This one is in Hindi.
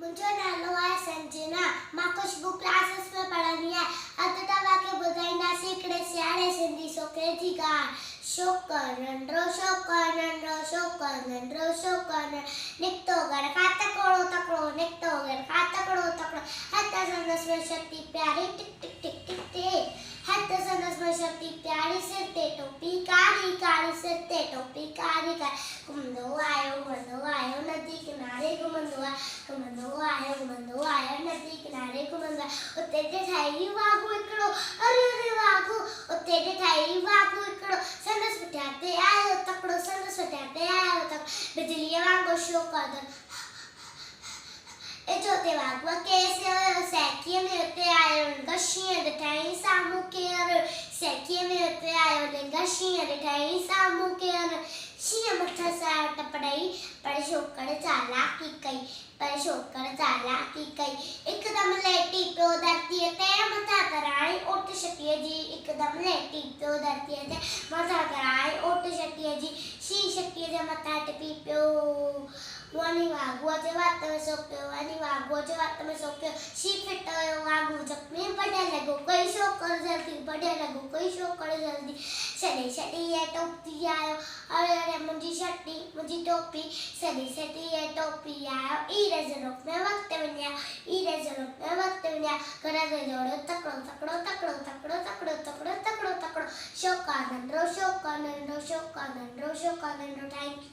मुझो नालो आहे संजना। मां खुशबू क्लासेस में पढ़ंदी आहियां। अॼु तव्हांखे ॿुधाईंदासीं हिकिड़े सियाणे सिंधी छोकिरे जी ॻाल्हि। छोकिरो नंढो निकितो घर खां तकिड़ो निकितो घर खां तकिड़ो हथ संदसि में शक्ति प्यारी टिक टिक टिक टिक टिक हथ संदसि में शक्ति प्यारी सिर ते टोपी कारी सिर ते टोपी कारी घुमंदो आयो नदी किनारे घुमंदो आयो नदी किनारे घुमंदो उते ॾिठई वाघू हिकिड़ो अरे वाघू उते ॾिठई वाघू हिकिड़ो संदसि पुठियां ते आयो तकिड़ो बिजलीअ वांगुरु छोकिरो एजो ते वाघूअ केसि सैकीअ में उते आयो शींहं ॾिठई साम्हूं केरु सैकीअ में उते आयो शींहं ॾिठई साम्हूं केरु शींहं मथां सायो टपड़ई पर छोकिरो चालाकी कई हिकदमि लेटी पियो धरतीअ ते मथां कराई ओट छटीअ जी हिकदमि लेटी पियो धरतीअ ते मथां कराई ओट छटीअ जी शींहं छटीअ जे मथां टिपी पियो वञी वाघूअ जे वात में सो पियो शींहं फिट हुयो वाघू जख्मी बढे लॻो कोई छोकिरो जल्दी छॾे टोपी आयो अरे मुंहिंजी टोपी छॾे टोपी आयो ई ज़रूरत में वक़्त वञा घर ते जोड़ो तकिड़ो छोकिरो नंढो थैंक यू।